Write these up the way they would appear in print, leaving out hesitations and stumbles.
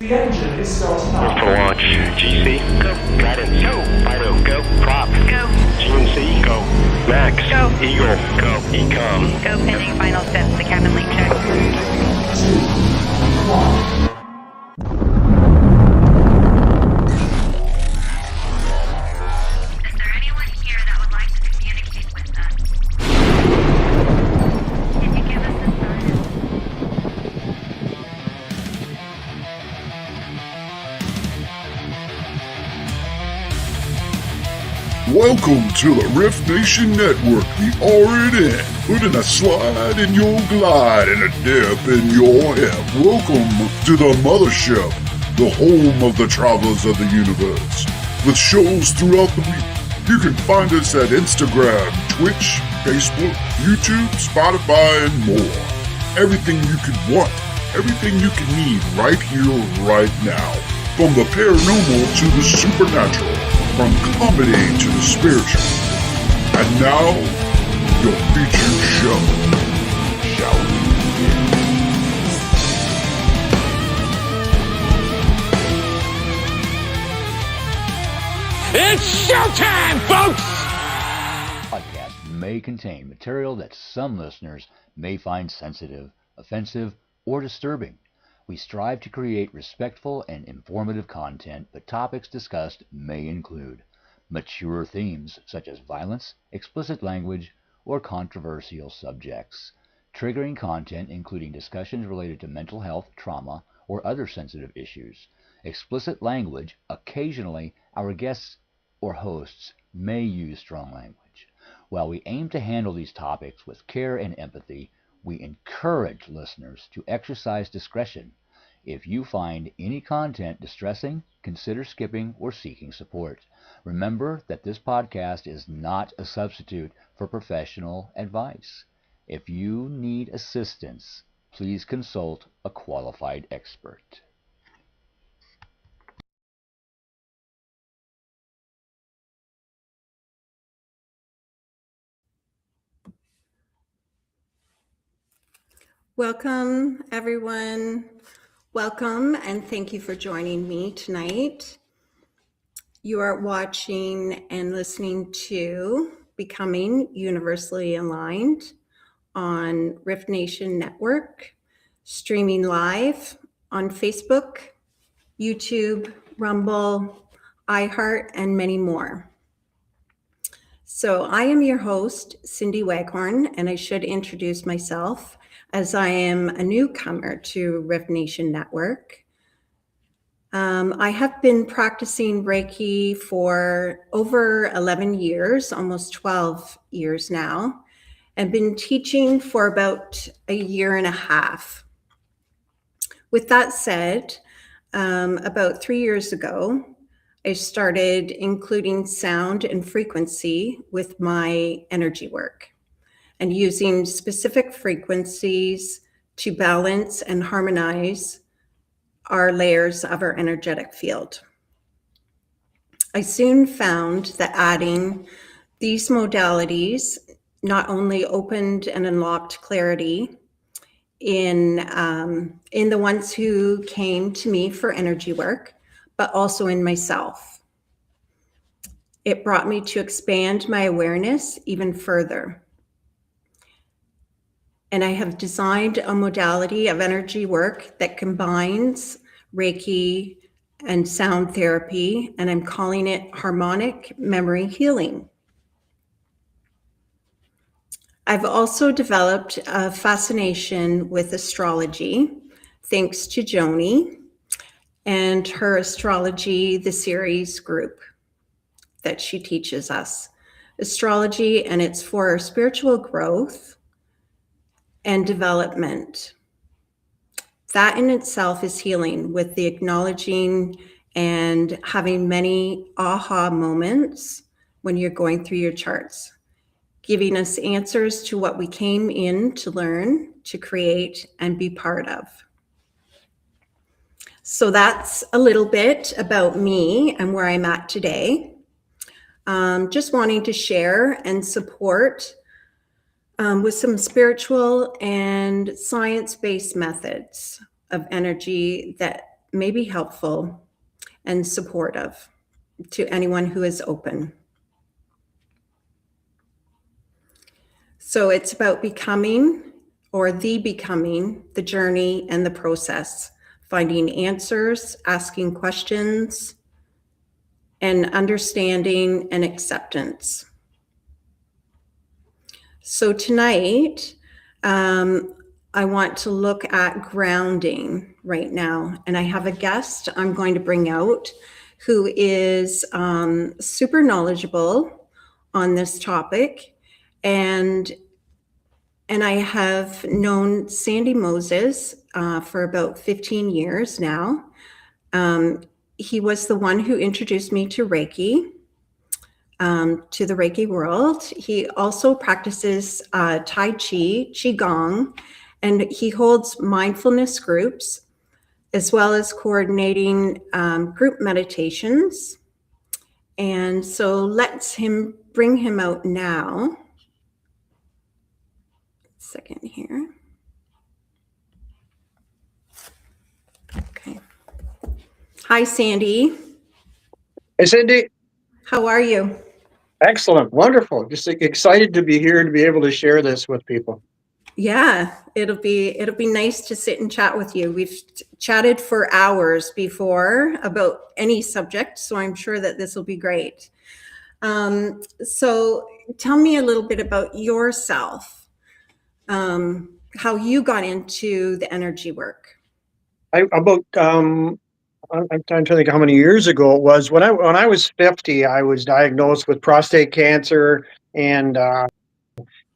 The engine is starting For launch. GC, go. Guidance, go. Fido, go. Prop, go. GNC, go. Max, go. Eagle, go. Ecom, go. Pending final steps to cabin link check. 2, 1. Is there anyone here that would like to communicate with us? Can you give us a sign? Welcome to the Rift Nation Network, the RNN, putting a slide in your glide and a dip in your hip. Welcome to the mothership, the home of the travelers of the universe. With shows throughout the week, you can find us at Instagram, Twitch, Facebook, YouTube, Spotify, and more. Everything you could want, everything you can need right here, right now. From the paranormal to the supernatural. From comedy to the spiritual. And now, your featured show. Shall we begin? It's showtime, folks! Podcast may contain material that some listeners may find sensitive, offensive, or disturbing. We strive to create respectful and informative content, but topics discussed may include mature themes such as violence, explicit language, or controversial subjects, triggering content including discussions related to mental health, trauma, or other sensitive issues, explicit language. Occasionally, our guests or hosts may use strong language. While we aim to handle these topics with care and empathy, we encourage listeners to exercise discretion. If you find any content distressing, consider skipping or seeking support. Remember that this podcast is not a substitute for professional advice. If you need assistance, please consult a qualified expert. Welcome, everyone. Welcome, and thank you for joining me tonight. You are watching and listening to Becoming Universally Aligned on Rift Nation Network, streaming live on Facebook, YouTube, Rumble, iHeart, and many more. So I am your host, Cindy Waghorn, and I should introduce myself as I am a newcomer to Rift Nation Network. I have been practicing Reiki for over 11 years, almost 12 years now, and been teaching for about a year and a half. With that said, about 3 years ago, I started including sound and frequency with my energy work and using specific frequencies to balance and harmonize our layers of our energetic field. I soon found that adding these modalities not only opened and unlocked clarity in the ones who came to me for energy work, but also in myself. It brought me to expand my awareness even further. And I have designed a modality of energy work that combines Reiki and sound therapy, and I'm calling it harmonic memory healing. I've also developed a fascination with astrology, thanks to Joni and her Astrology, the series group that she teaches us. Astrology, and it's for our spiritual growth and development. That in itself is healing, with the acknowledging and having many aha moments when you're going through your charts, giving us answers to what we came in to learn, to create, and be part of. So that's a little bit about me and where I'm at today. Just wanting to share and support with some spiritual and science-based methods of energy that may be helpful and supportive to anyone who is open. So it's about becoming, or becoming, the journey and the process, finding answers, asking questions, and understanding and acceptance. So tonight, I want to look at grounding right now. And I have a guest I'm going to bring out who is super knowledgeable on this topic. And I have known Sandy Moses for about 15 years now. He was the one who introduced me to Reiki, to the Reiki world. He also practices Tai Chi, Qigong, and he holds mindfulness groups, as well as coordinating group meditations. And so let's bring him out now. Second here. Okay. Hi, Sandy. Hey, Cindy. How are you? Excellent. Wonderful. Just excited to be here and be able to share this with people. Yeah, it'll be nice to sit and chat with you. We've chatted for hours before about any subject, so I'm sure that this will be great. So tell me a little bit about yourself, how you got into the energy work. I'm trying to think how many years ago it was. When I was 50, I was diagnosed with prostate cancer, and I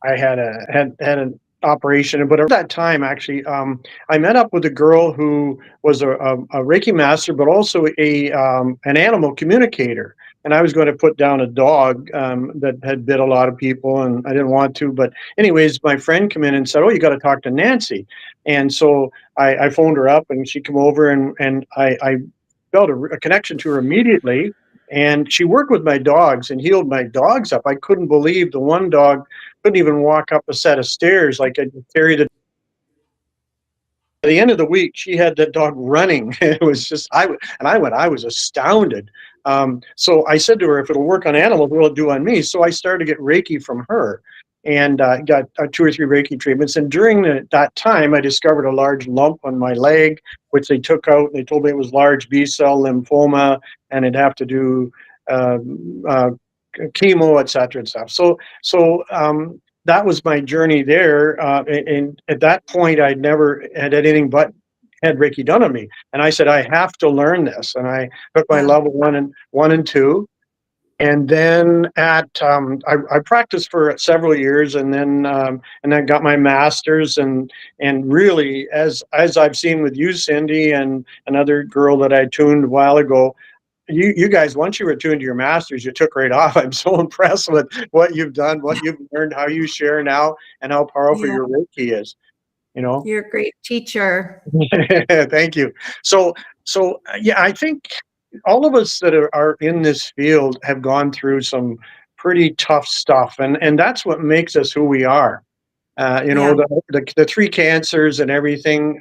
had an operation. But at that time, actually, I met up with a girl who was a Reiki master, but also an animal communicator. And I was going to put down a dog that had bit a lot of people, and I didn't want to. But anyways, my friend came in and said, "Oh, you got to talk to Nancy." And so I phoned her up, and she came over, and I felt a connection to her immediately. And she worked with my dogs and healed my dogs up. I couldn't believe the one dog couldn't even walk up a set of stairs. Like I carried it. At the end of the week, she had that dog running. It was just, I was astounded. So I said to her, if it'll work on animals, what will it do on me? So I started to get Reiki from her, and got 2 or 3 Reiki treatments. And during that time, I discovered a large lump on my leg, which they took out. They told me it was large B-cell lymphoma, and it'd have to do chemo, et cetera, and stuff. So that was my journey there. And at that point, I'd never had anything but had Reiki done on me. And I said, I have to learn this. And I took my level 1 and 2. And then I practiced for several years, and then got my master's, and really, as I've seen with you, Cindy, and another girl that I tuned a while ago, you guys, once you were tuned to your masters, you took right off. I'm so impressed with what you've done, what you've learned, how you share now, and how powerful your Reiki is. You know, you're a great teacher. Thank you. So yeah, I think all of us that are in this field have gone through some pretty tough stuff, and that's what makes us who we are. The 3 cancers and everything,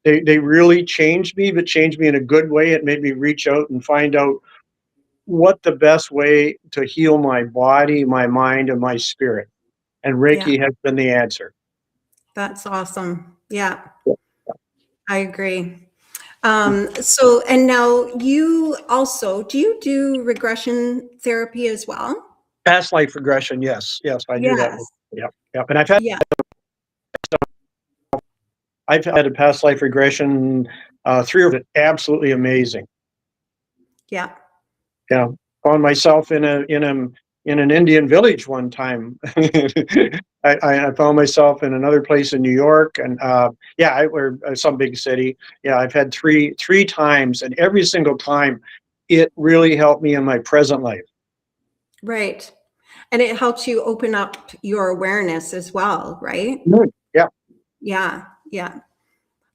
they really changed me, but changed me in a good way. It made me reach out and find out what the best way to heal my body, my mind, and my spirit. And Reiki has been the answer. That's awesome. Yeah, I agree. So, and now you also, do you do regression therapy as well? Past life regression, yes, I do that. Yep. And I've had a past life regression, 3 of it, absolutely amazing. Yeah. Found myself in an Indian village one time. I found myself in another place in New York, and or some big city. Yeah, I've had three times, and every single time, it really helped me in my present life. Right, and it helps you open up your awareness as well, right? Yeah. Yeah.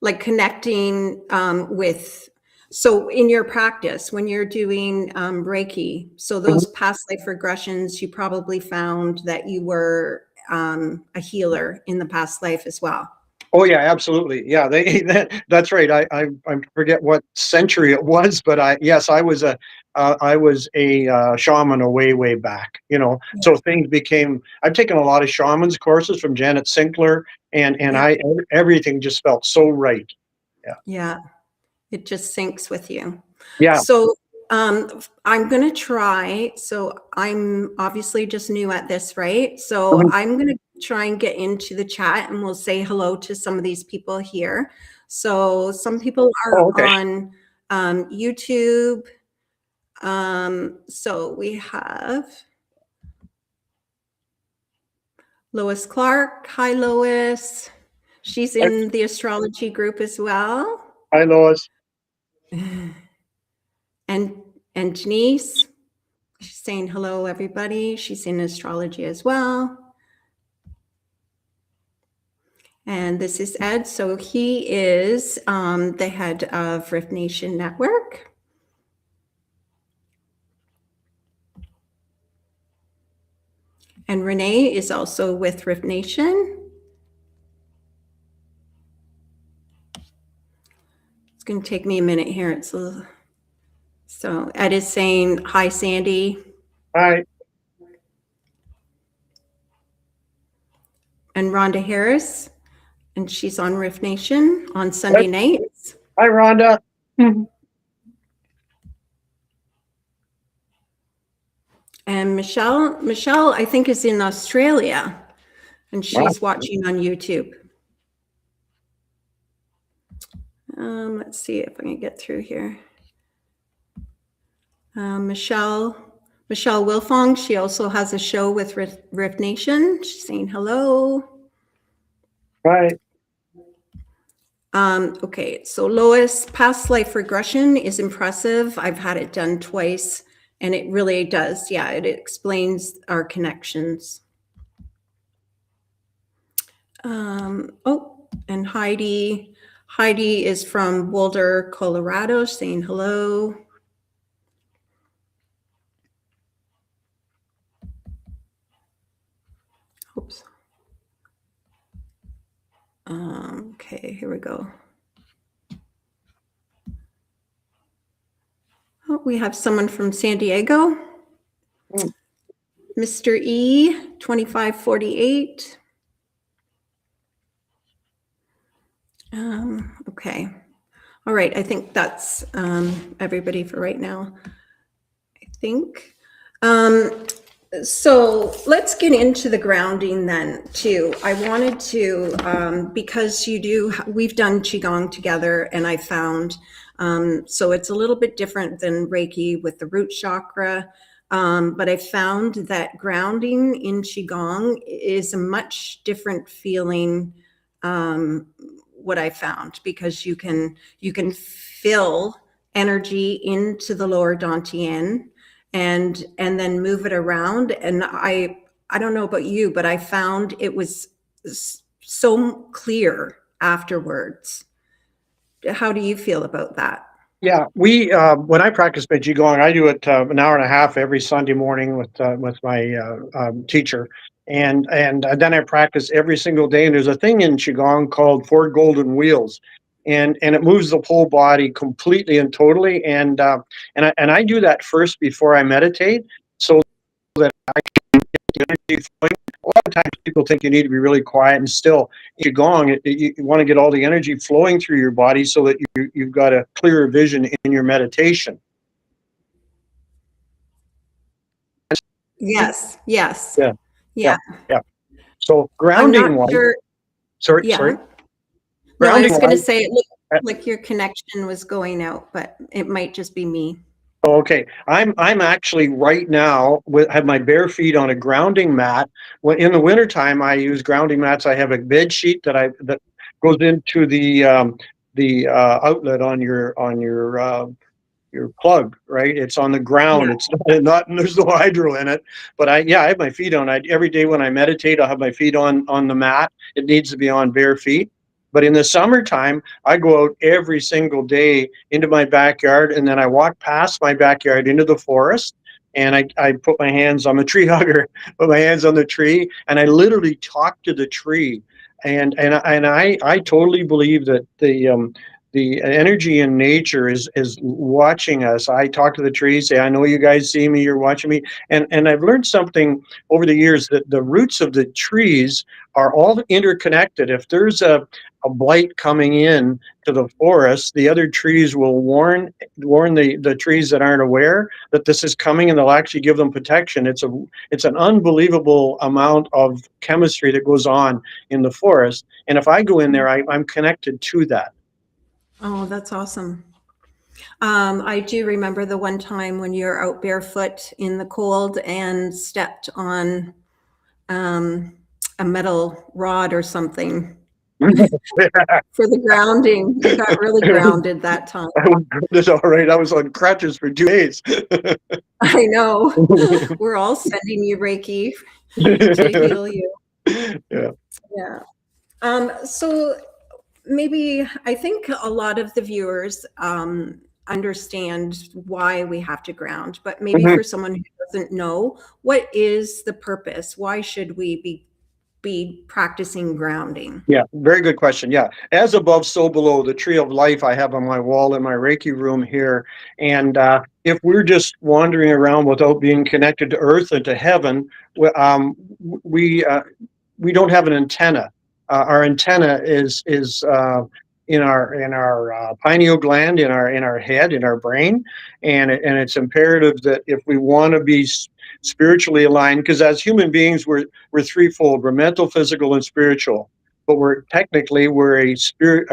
Like connecting with. So in your practice, when you're doing Reiki, so those past life regressions, you probably found that you were a healer in the past life as well. Oh yeah, absolutely. Yeah, that's right. I forget what century it was, but I was a shaman a way back. So things became. I've taken a lot of shamans courses from Janet Sinclair, and Yeah. everything just felt so right. Yeah. Yeah. It just syncs with you. Yeah. So I'm going to try. So I'm obviously just new at this, right? So Mhm. I'm going to try and get into the chat and we'll say hello to some of these people here. So some people are Oh, okay. on YouTube. So we have Lois Clark. Hi, Lois. She's in the astrology group as well. Hi, Lois. And Janice, she's saying hello, everybody. She's in astrology as well. And this is Ed. So he is the head of Rift Nation Network. And Renee is also with Rift Nation. It's going to take me a minute here. So Ed is saying, hi, Sandy. Hi. And Rhonda Harris, and she's on Rift Nation on Sunday nights. Hi, Rhonda. And Michelle, I think, is in Australia, and she's watching on YouTube. Let's see if I can get through here. Michelle Wilfong, she also has a show with Rift Nation. She's saying hello. Right. Okay, so Lois, past life regression is impressive. I've had it done twice, and it really does. Yeah, it explains our connections. Oh, and Heidi is from Boulder, Colorado, saying hello. Oops. Okay, here we go. Oh, we have someone from San Diego. Mr. E, 2548. Okay. All right. I think that's everybody for right now. I think. So let's get into the grounding then too. I wanted to, because we've done Qigong together, and I found, so it's a little bit different than Reiki with the root chakra. But I found that grounding in Qigong is a much different feeling, what I found, because you can fill energy into the lower dantien and then move it around. And I don't know about you, but I found it was so clear afterwards. How do you feel about that? Yeah, when I practice my qigong, I do it an hour and a half every Sunday morning with my teacher, and then I practice every single day. And there's a thing in qigong called 4 golden wheels, and it moves the whole body completely and totally. And I do that first before I meditate, so that I can get the energy flowing. A lot of times people think you need to be really quiet and still. Qigong, you want to get all the energy flowing through your body so that you've got a clearer vision in your meditation. Yes. Yes. Yeah. Yeah. So I'm not grounding wise, sure. sorry. Yeah. No, I Grounding was going to wise, say it looked like your connection was going out, but it might just be me. okay, I'm actually right now have my bare feet on a grounding mat. When in the wintertime, I use grounding mats. I have a bed sheet that goes into the outlet on your plug, right? It's on the ground. Yeah. It's not there's no hydro in it. But I have my feet on. Every day when I meditate, I'll have my feet on the mat. It needs to be on bare feet. But in the summertime, I go out every single day into my backyard, and then I walk past my backyard into the forest, and I put my hands on the tree hugger, put my hands on the tree, and I literally talk to the tree. I totally believe that the energy in nature is watching us. I talk to the trees, say, I know you guys see me, you're watching me. And I've learned something over the years, that the roots of the trees are all interconnected. If there's a blight coming in to the forest, the other trees will warn the trees that aren't aware that this is coming, and they'll actually give them protection. It's an unbelievable amount of chemistry that goes on in the forest. And if I go in there, I'm connected to that. Oh, that's awesome. I do remember the one time when you're out barefoot in the cold and stepped on a metal rod or something for the grounding. You got really grounded that time. That's all right. I was on crutches for 2 days. I know. We're all sending you Reiki to heal you. Yeah. Yeah. So maybe I think a lot of the viewers understand why we have to ground, but maybe for someone who doesn't know, what is the purpose? Why should we be practicing grounding? Yeah, very good question. Yeah, as above, so below. The tree of life I have on my wall in my Reiki room here, and if we're just wandering around without being connected to earth and to heaven, we don't have an antenna. Our antenna is in our pineal gland, in our head, in our brain, and it's imperative that if we want to be spiritually aligned, because as human beings we're threefold: we're mental, physical, and spiritual. But we're a spirit.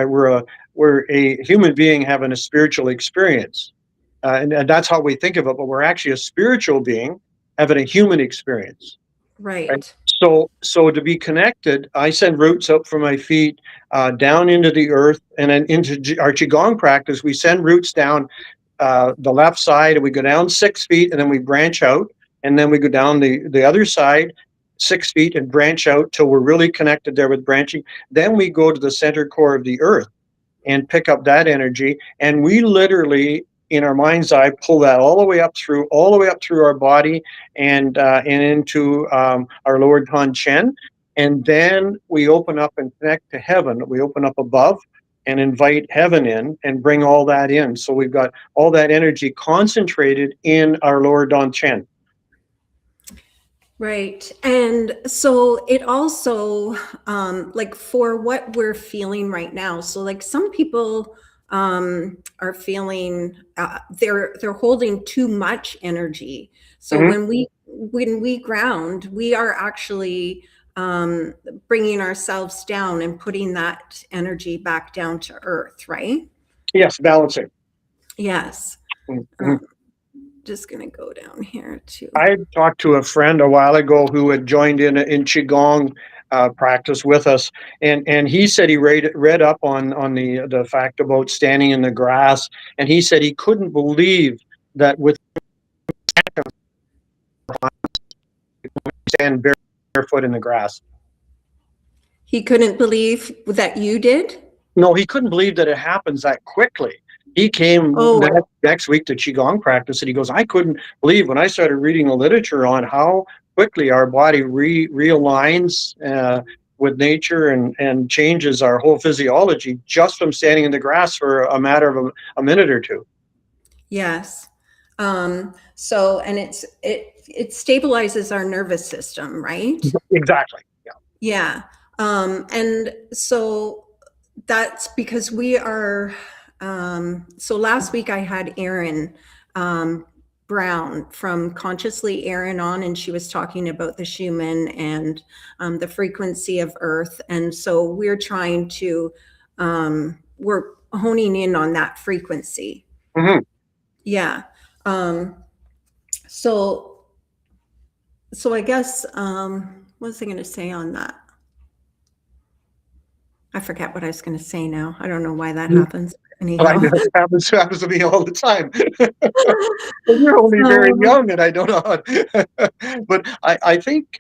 We're a human being having a spiritual experience, and that's how we think of it. But we're actually a spiritual being having a human experience. Right. So to be connected, I send roots up from my feet down into the earth, and then into our qigong practice. We send roots down the left side, and we go down 6 feet, and then we branch out, and then we go down the other side 6 feet and branch out till we're really connected there with branching. Then we go to the center core of the earth and pick up that energy, and we literally, in our mind's eye, pull that all the way up through our body and into our lower dantien, and then we open up and connect to heaven. We open up above and invite heaven in and bring all that in. So we've got all that energy concentrated in our lower dantien. Right. And so it also, like for what we're feeling right now. So like some people are feeling they're holding too much energy. So when we ground, we are actually bringing ourselves down and putting that energy back down to earth, right? Yes, balancing. Yes. Just going to go down here too. I talked to a friend a while ago who had joined in qigong practice with us, and he said he read up on the fact about standing in the grass, and he said he couldn't believe that with stand barefoot in the grass. He couldn't believe that you did? No, he couldn't believe that it happens that quickly. He came next week to qigong practice, and he goes, I couldn't believe when I started reading the literature on how quickly our body realigns with nature and changes our whole physiology just from standing in the grass for a matter of a minute or two. Yes. So, and it stabilizes our nervous system, right? Exactly. Yeah. And so that's because we are, so last week I had Erin Brown from Consciously RNN, and she was talking about the Schumann and the frequency of Earth. And so we're trying to, we're honing in on that frequency. Yeah. So I guess, what was I going to say on that? I forget what I was going to say now. I don't know why that happens. Anyhow. It happens to me all the time. You're only very young, and I don't know. But I think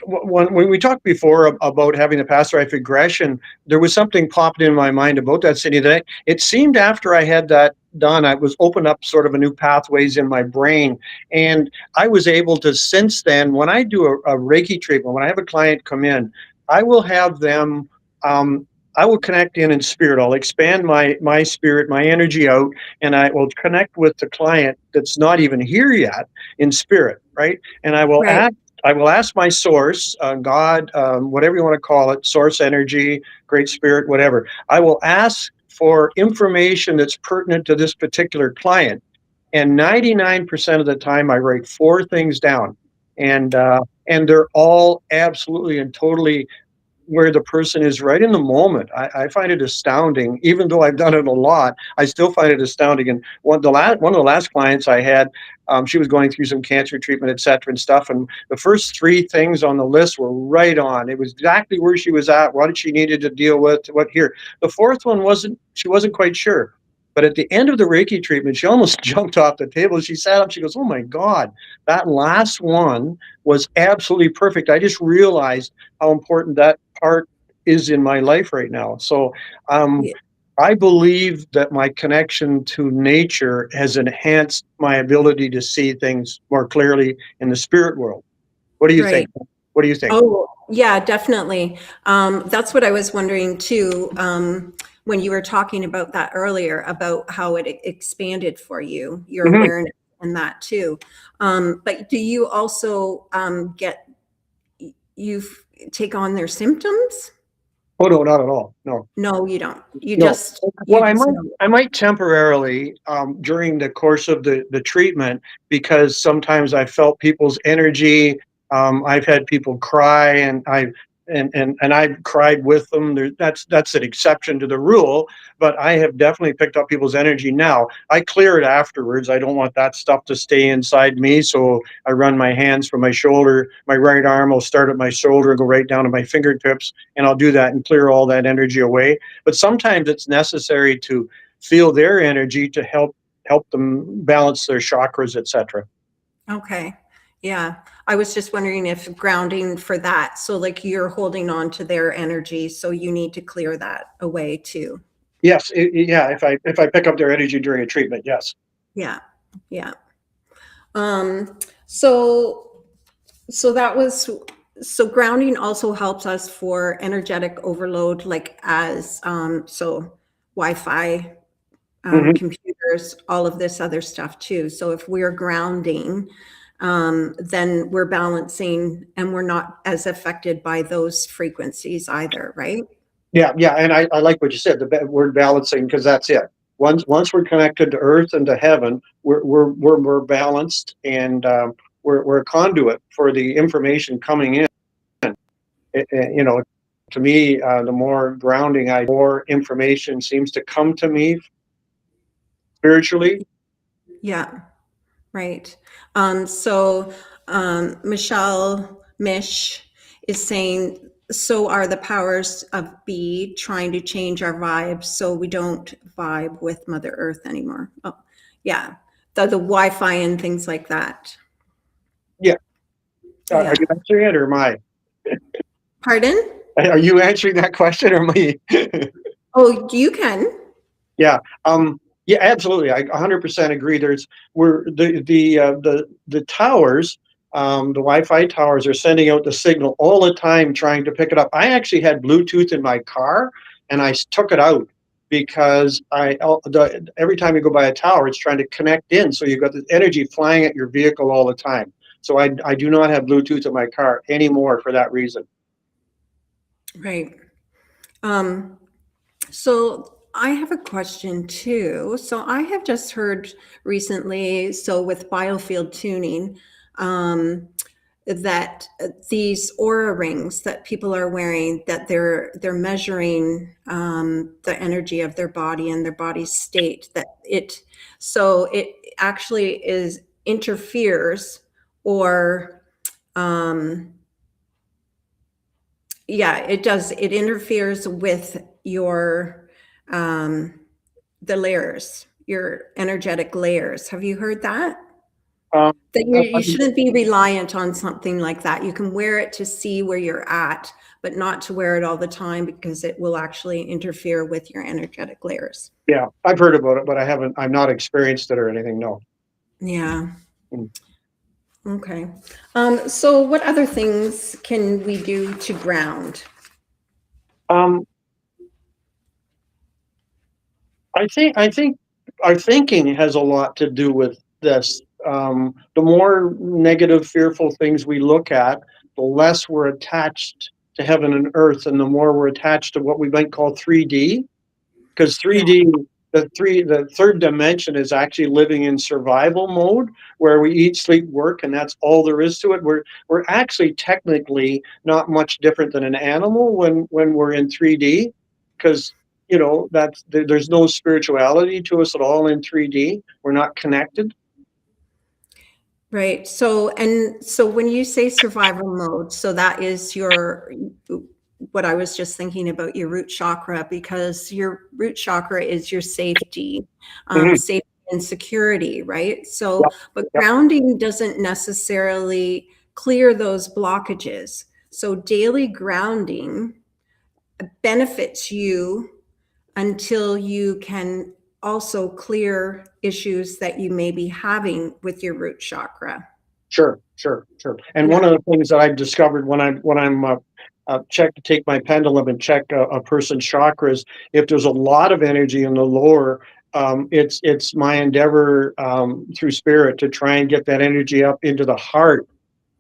when we talked before about having the past life regression, there was something popped in my mind about that, Cindy, that it seemed after I had that done, I was opened up sort of a new pathways in my brain. And I was able to, since then, when I do a Reiki treatment, when I have a client come in, I will have them. I will connect in spirit. I'll expand my spirit, my energy out, and I will connect with the client that's not even here yet in spirit, right? And I will Right. ask my source, God, whatever you want to call it, source energy, great spirit, whatever. I will ask for information that's pertinent to this particular client. And 99% of the time, I write 4 things down, and they're all absolutely and totally where the person is right in the moment. I find it astounding, even though I've done it a lot. I still find it astounding. And one of the last clients I had, she was going through some cancer treatment, et cetera, and stuff. And the first 3 things on the list were right on. It was exactly where she was at, what she needed to deal with, what here. The fourth one she wasn't quite sure. But at the end of the Reiki treatment, she almost jumped off the table. She sat up. She goes, "Oh my God, that last one was absolutely perfect. I just realized how important that part is in my life right now." So Yeah. I believe that my connection to nature has enhanced my ability to see things more clearly in the spirit world. What do you think? Right. What do you think? Oh, yeah, definitely. That's what I was wondering too, when you were talking about that earlier, about how it expanded for you, your Mhm. awareness and that too. But do you also you take on their symptoms? Oh no, not at all. No. No, you don't. You No. just Well, you just know. I might temporarily during the course of the treatment, because sometimes I felt people's energy. I've had people cry, and I've cried with them. That's an exception to the rule, but I have definitely picked up people's energy. Now I clear it afterwards. I don't want that stuff to stay inside me, so I run my hands from my shoulder. My right arm will start at my shoulder and go right down to my fingertips, and I'll do that and clear all that energy away. But sometimes it's necessary to feel their energy to help them balance their chakras, etc. Okay. Yeah. I was just wondering if grounding for that. So like you're holding on to their energy, so you need to clear that away too. Yes, yeah. If I pick up their energy during a treatment, yes. Yeah. Yeah. Um, so so that was so grounding also helps us for energetic overload, like as so Wi-Fi, Hmm. computers, all of this other stuff too. So if we're grounding, then we're balancing and we're not as affected by those frequencies either, right? Yeah, yeah. And I like what you said, the word balancing, because that's it. Once we're connected to Earth and to heaven, we're balanced, and we're a conduit for the information coming in. You know, to me, the more grounding more information seems to come to me spiritually. Yeah, right. So Michelle Mish is saying, so are the powers of B trying to change our vibes so we don't vibe with Mother Earth anymore. Oh, yeah. The Wi-Fi and things like that. Yeah. Are Yeah. you answering it, or am I? Pardon? Are you answering that question, or me? Oh, you can. Yeah. Yeah, absolutely. I 100% agree. We're the towers, the Wi-Fi towers are sending out the signal all the time, trying to pick it up. I actually had Bluetooth in my car, and I took it out because every time you go by a tower, it's trying to connect in. So you've got the energy flying at your vehicle all the time. So I do not have Bluetooth in my car anymore for that reason. Right. Um, so I have a question too. So I have just heard recently, so with biofield tuning, that these aura rings that people are wearing, that they're measuring the energy of their body and their body's state, that it actually is interferes or yeah, it does. It interferes with your the layers, your energetic layers. Have you heard that? Um, That I, you shouldn't be reliant on something like that. You can wear it to see where you're at, but not to wear it all the time because it will actually interfere with your energetic layers. yeah, I've heard about it, but I'm not experienced it or anything. No. Yeah. Mm. Okay. So what other things can we do to ground? Um, I think our thinking has a lot to do with this. The more negative, fearful things we look at, the less we're attached to heaven and earth, and the more we're attached to what we might call 3D. Because Yeah. 3D, the third dimension is actually living in survival mode, where we eat, sleep, work, and that's all there is to it. We're actually technically not much different than an animal when we're in 3D, because there's no spirituality to us at all in 3D. We're not connected. Right. So when you say survival mode, so that is what I was just thinking about your root chakra, because your root chakra is your safety, Mhm. safety and security, right? Yep, But yep, grounding doesn't necessarily clear those blockages. So daily grounding benefits you until you can also clear issues that you may be having with your root chakra. sure, sure, sure. And one Yeah. of the things that I've discovered when I'm check to take my pendulum and check a person's chakras, if there's a lot of energy in the lower, it's my endeavor through spirit to try and get that energy up into the heart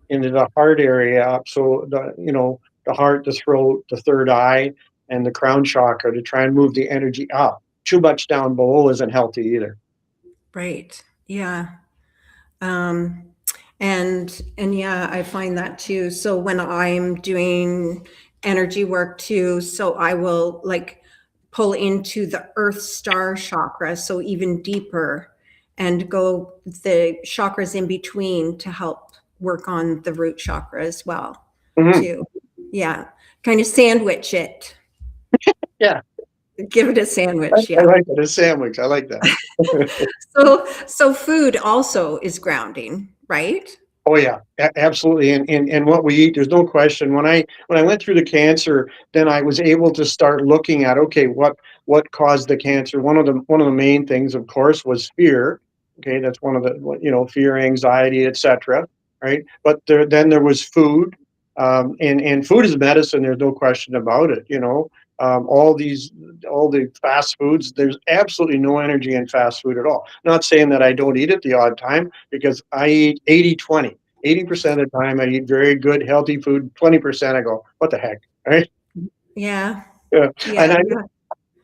area, up so the heart, the throat, the third eye, and the crown chakra, to try and move the energy up. Too much down below isn't healthy either. Right. Yeah. Um, and yeah, I find that too. So when I'm doing energy work too, so I will like pull into the earth star chakra, so even deeper, and go the chakras in between to help work on the root chakra as well Mhm. too. Yeah. Kind of sandwich it. Yeah, Give it a I, sandwich. I Yeah. like that. A sandwich. I like that. So food also is grounding, right? Oh yeah, absolutely. And what we eat, there's no question. When I went through the cancer, then I was able to start looking at, okay, what caused the cancer. One of the main things, of course, was fear. Okay, that's one of the fear, anxiety, etc. Right, but then there was food, and food is medicine. There's no question about it. All the fast foods. There's absolutely no energy in fast food at all. Not saying that I don't eat it the odd time, because I eat 80/20. 80% of the time I eat very good, healthy food. 20% I go, what the heck? Right? Yeah. Yeah. Yeah. And I, Yeah.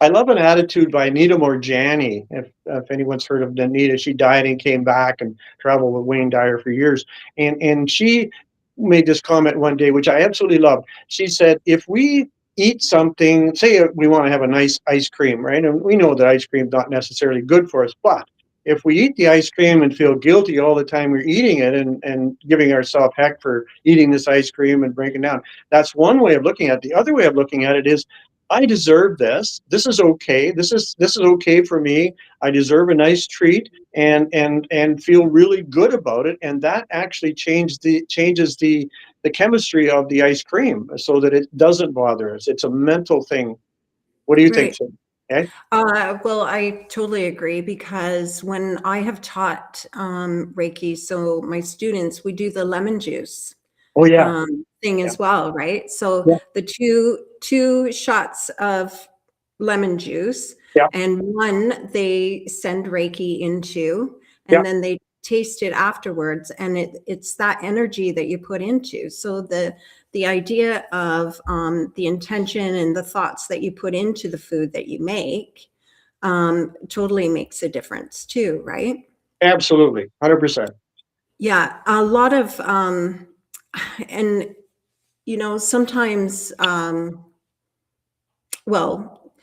I love an attitude by Anita Morjani. If anyone's heard of Anita, she died and came back and traveled with Wayne Dyer for years. And she made this comment one day, which I absolutely loved. She said, if we eat something, say we want to have a nice ice cream, right? And we know that ice cream is not necessarily good for us, but if we eat the ice cream and feel guilty all the time we're eating it, and giving ourselves heck for eating this ice cream and breaking down, that's one way of looking at it. The other way of looking at it is, I deserve this. This is okay. This is okay for me. I deserve a nice treat, and feel really good about it. And that actually changes the chemistry of the ice cream, so that it doesn't bother us. It's a mental thing. What do you think, Right. Sid? Okay. Well, I totally agree, because when I have taught Reiki, so my students, we do the lemon juice Oh yeah. thing Yeah. as well, right? So Yeah. the two shots of lemon juice, Yeah. and one they send Reiki into, Yeah. and then they taste it afterwards, and it's that energy that you put into. So the idea of the intention and the thoughts that you put into the food that you make totally makes a difference too, right? Absolutely. 100%. Yeah, a lot of and sometimes well,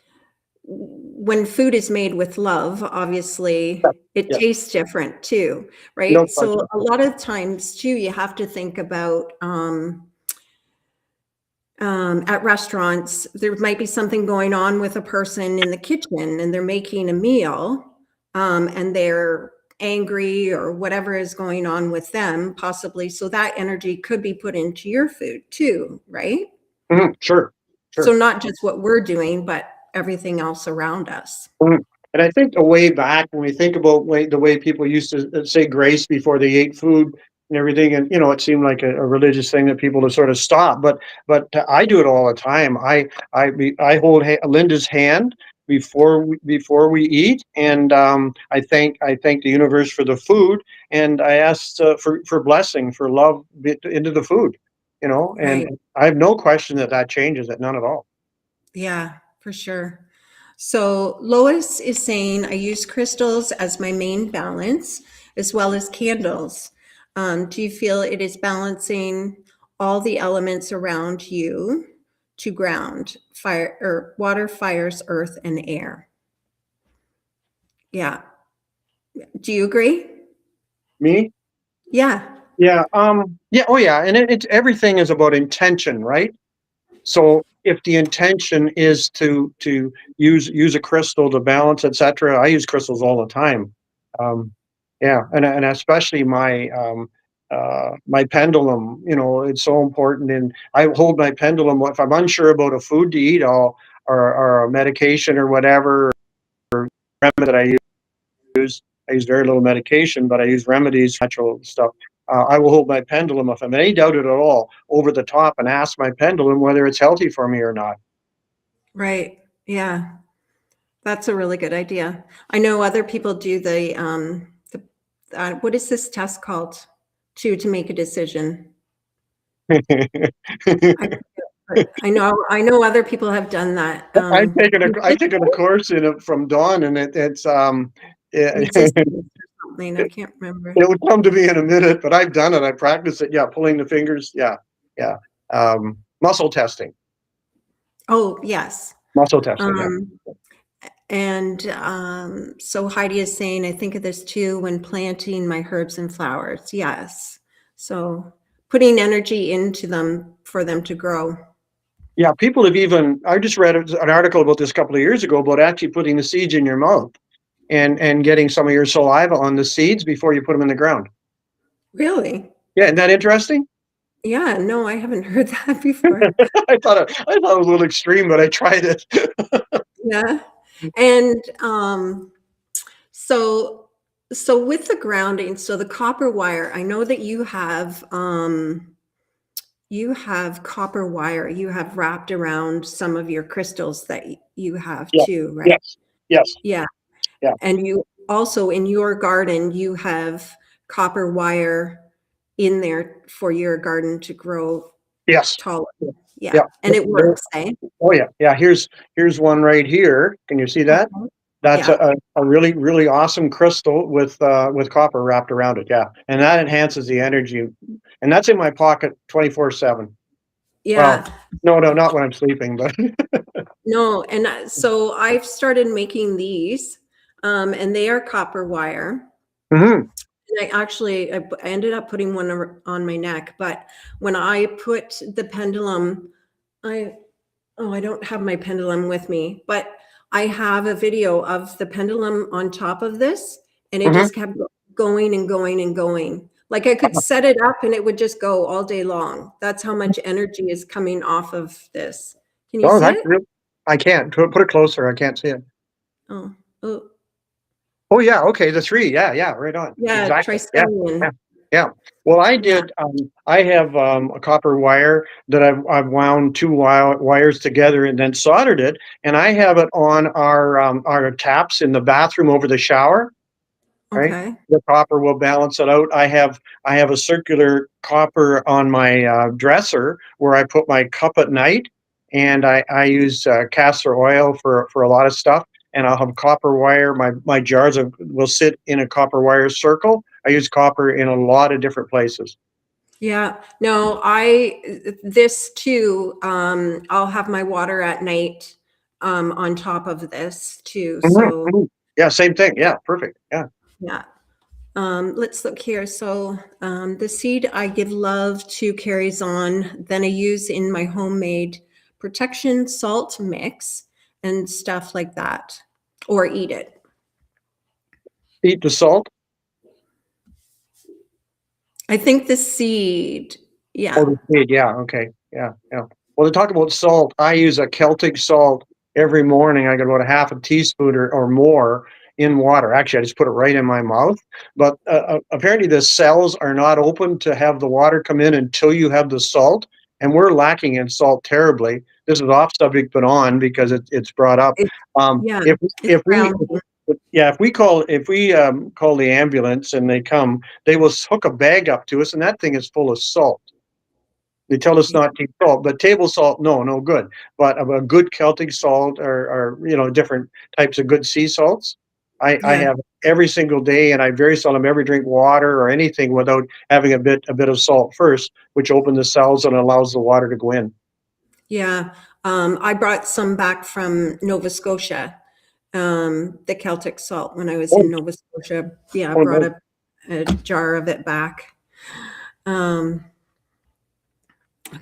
when food is made with love, obviously it Yeah. tastes different too, No right? So question. a lot of times too, you have to think about at restaurants, there might be something going on with a person in the kitchen, and they're making a meal, and they're angry or whatever is going on with them, possibly. So that energy could be put into your food too, right? Sure. So Sure. not just what we're doing, but everything else around us. Mhm. And I think the way back, when we think about the way people used to say grace before they ate food, and everything. And, it seemed like a religious thing that people to sort of stop, but I do it all the time. I hold Linda's hand before we eat, and I thank the universe for the food, and I asked for blessing, for love into the food, and Right. I have no question that changes it, none at all. Yeah, for sure. So Lois is saying, I use crystals as my main balance, as well as candles. Do you feel it is balancing all the elements around you to ground, fire or water, fires, earth, and air? Yeah. Do you agree? Me? Yeah. Yeah. Yeah. Oh, yeah. And it's everything is about intention, right? So if the intention is to use a crystal to balance, etc., I use crystals all the time. Um, yeah, and especially my pendulum. It's so important, and I hold my pendulum. If I'm unsure about a food to eat, or a medication or whatever remedy that I use. I use very little medication, but I use remedies, natural stuff. I will hold my pendulum if I'm in any doubt at all over the top and ask my pendulum whether it's healthy for me or not. Right. Yeah. That's a really good idea. I know other people do what is this test called to make a decision? I I know other people have done that. I've taken a course in it from Dawn, and it Resistance or something. I can't remember. would come to me in a minute, but I've done it. I practiced it. Yeah, pulling the fingers. Yeah, yeah. Muscle testing. Oh, yes. Muscle testing. Yeah. And so Heidi is saying, I think of this too when planting my herbs and flowers. Yes. So putting energy into them for them to grow. Yeah, people have I just read an article about this a couple of years ago about actually putting the seeds in your mouth and getting some of your saliva on the seeds before you put them in the ground. Really? Yeah, isn't that interesting? Yeah, no, I haven't heard that before. I thought it was a little extreme, but I tried it. Yeah. And so with the grounding, so the copper wire, I know that you have copper wire you have wrapped around some of your crystals that you have Yeah. too, right? Yes. Yes. Yeah. Yeah. And you also in your garden, you have copper wire in there for your garden to grow Yes. taller. Yeah. Yeah. And it works, eh? Oh yeah. Yeah. Here's one right here. Can you see that? That's Yeah. a really, really awesome crystal with copper wrapped around it. Yeah. And that enhances the energy. And that's in my pocket 24/7. Yeah. Well, no, not when I'm sleeping, but No, and so I've started making these, and they are copper wire. Mhm. And I ended up putting one on my neck, but when I put the pendulum, I don't have my pendulum with me, but I have a video of the pendulum on top of this, and it Mhm. just kept going and going and going. Like I could set it up and it would just go all day long. That's how much energy is coming off of this. Can you Oh, see that's it? real. I can't. Put it closer. I can't see it. Oh, oh, Oh, yeah, okay, the 3, yeah, yeah, right on. yeah, Exactly, yeah, yeah, triskelion. yeah. Well, Yeah. I have, a copper wire that I've wound 2 wires together and then soldered it, and I have it on our taps in the bathroom over the shower, right? Okay. The copper will balance it out. I have a circular copper on my, dresser where I put my cup at night, and I use, castor oil for a lot of stuff, and I'll have copper wire. My jars will sit in a copper wire circle. I use copper in a lot of different places. Yeah. No, this too, I'll have my water at night, on top of this too. Mhm, So mhm. Yeah, same thing. Yeah, perfect. Yeah. yeah. Let's look here. So, the seed I give love to carries on, then I use in my homemade protection salt mix and stuff like that, or eat it. Eat the salt. I think the seed, Oh, yeah. the seed. Yeah. Okay. Yeah. Yeah. Well, to talk about salt, I use a Celtic salt every morning. I get about a half a teaspoon or more, in water. Actually, I just put it right in my mouth. But apparently the cells are not open to have the water come in until you have the salt. And we're lacking in salt terribly. This is off subject, but on because it's brought up. It, yeah, If it's if we grounding. yeah, if we call the ambulance and they come, they will hook a bag up to us, and that thing is full of salt. They tell us not to eat salt, but table salt, no good. But a good Celtic salt or different types of good sea salts, I Yeah. have every single day, and I very seldom ever drink water or anything without having a bit of salt first, which opens the cells and allows the water to go in. Yeah. I brought some back from Nova Scotia, the Celtic salt when I was Oh, in Nova Scotia. Yeah, I oh brought no. a jar of it back.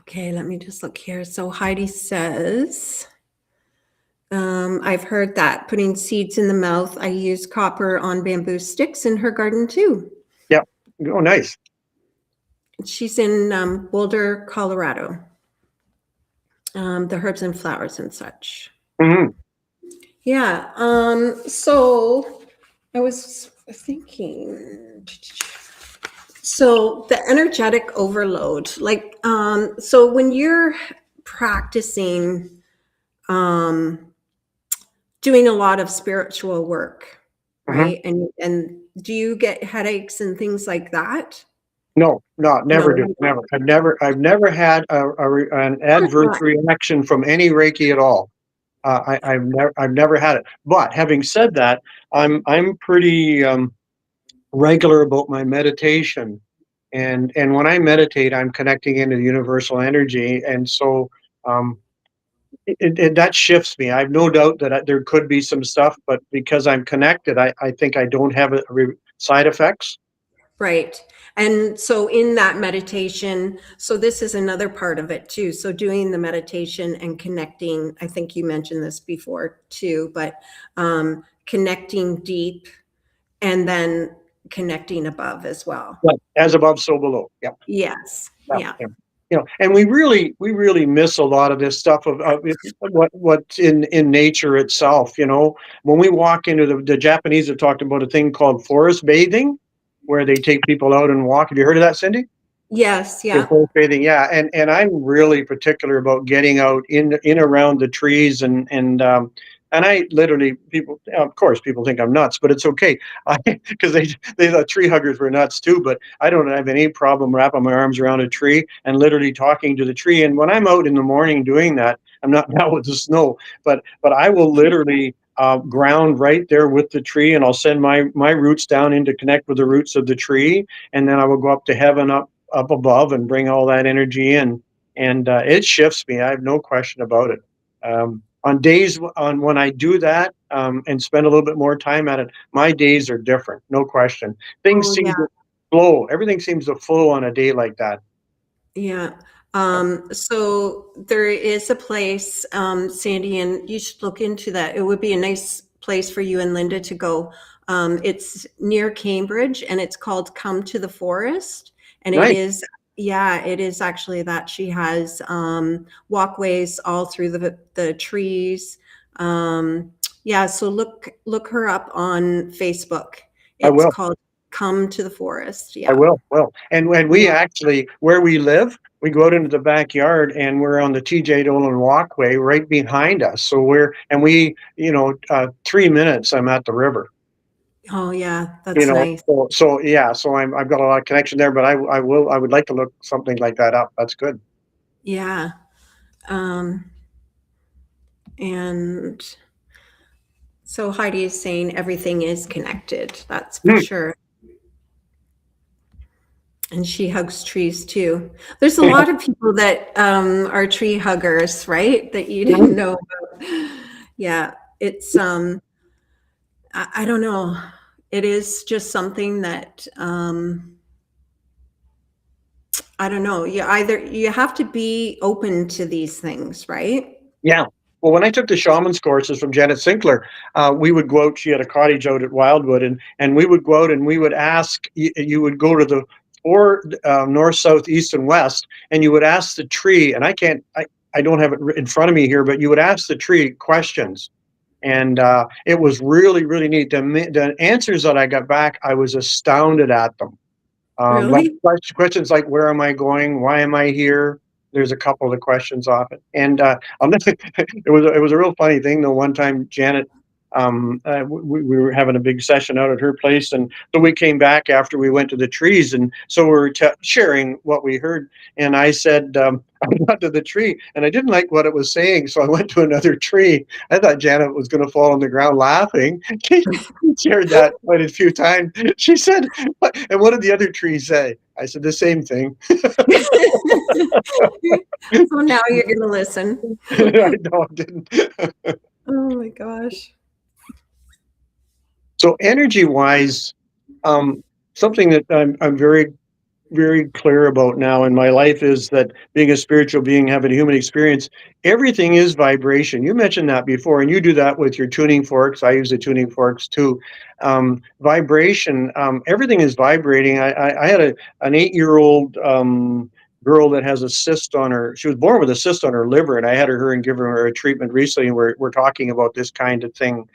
Okay, let me just look here. So Heidi says, I've heard that putting seeds in the mouth. I use copper on bamboo sticks in her garden too. Yeah. Oh, nice. She's in Boulder, Colorado. The herbs and flowers and such. Hmm. Yeah. So I was thinking. So the energetic overload, like, so when you're practicing, doing a lot of spiritual work, Hmm. right? And do you get headaches and things like that? No, never No, do. you Never. don't. I've never had an Good, adverse good. reaction from any Reiki at all. I've never had it. But having said that, I'm pretty regular about my meditation, and when I meditate, I'm connecting into the universal energy, and so um, that shifts me. I have no doubt that there could be some stuff, but because I'm connected, I think I don't have side effects. Right. And so in that meditation, so this is another part of it too. So doing the meditation and connecting, I think you mentioned this before too, but connecting deep and then connecting above as well. But as above, so below. Yeah. Yes. Yeah, Yeah. yeah. And we really miss a lot of this stuff of what's in nature itself. When we walk into the Japanese have talked about a thing called forest bathing, where they take people out and walk. Have you heard of that, Cindy? Yes. Yeah, Yeah. forest bathing, yeah, and I'm really particular about getting out in around the trees and I literally people of course people think I'm nuts, but it's okay. I because they thought tree huggers were nuts too, but I don't have any problem wrapping my arms around a tree and literally talking to the tree. And when I'm out in the morning doing that, I'm not now with the snow, but I will literally ground right there with the tree, and I'll send my roots down in to connect with the roots of the tree, and then I will go up to heaven up above and bring all that energy in, and it shifts me. I have no question about it. On days when I do that and spend a little bit more time at it, my days are different, no question. Things Oh, seem yeah. to flow. Everything seems to flow on a day like that. Yeah. So there is a place, Sandy, and you should look into that. It would be a nice place for you and Linda to go. It's near Cambridge and it's called Come to the Forest. And it Nice. is, yeah, it is actually that she has walkways all through the trees. Yeah, so look her up on Facebook. I It's will. called Come to the Forest. I Yeah. will. Will. And when we Yeah. actually, where we live, we go out into the backyard and we're on the TJ Dolan walkway right behind us. So we, 3 minutes, I'm at the river. Oh, yeah, that's nice. So yeah, so I've got a lot of connection there, but I would like to look something like that up. That's good. Yeah. Um, and so Heidi is saying everything is connected. That's for Hmm. sure. And she hugs trees too. There's a lot of people that are tree huggers, right? That you didn't know about. Yeah, it's I don't know. It is just something that I don't know. You have to be open to these things, right? Yeah. Well, when I took the shamans courses from Janet Sinclair, we would go out. She had a cottage out at Wildwood, and we would go out and we would ask. You would go to the four north, south, east, and west, and you would ask the tree. And I don't have it in front of me here, but you would ask the tree questions, And it was really, really neat. The answers that I got back, I was astounded at them. Really? Questions like, where am I going? Why am I here? There's a couple of the questions off it. And I'll never, it was a real funny thing though. One time, Janet, we were having a big session out at her place, and so we came back after we went to the trees, and so we were sharing what we heard. And I said, I got to the tree, and I didn't like what it was saying, so I went to another tree. I thought Janet was going to fall on the ground laughing. She shared that quite a few times. She said, and what did the other tree say? I said the same thing. So now you're going to listen. I know, I didn't. Oh my gosh. So energy-wise, something that I'm very, very clear about now in my life is that being a spiritual being, having a human experience, everything is vibration. You mentioned that before, and you do that with your tuning forks. I use the tuning forks too. Vibration, everything is vibrating. I had an 8-year-old girl that has a cyst on her. She was born with a cyst on her liver, and I had her and given her a treatment recently, and we're talking about this kind of thing.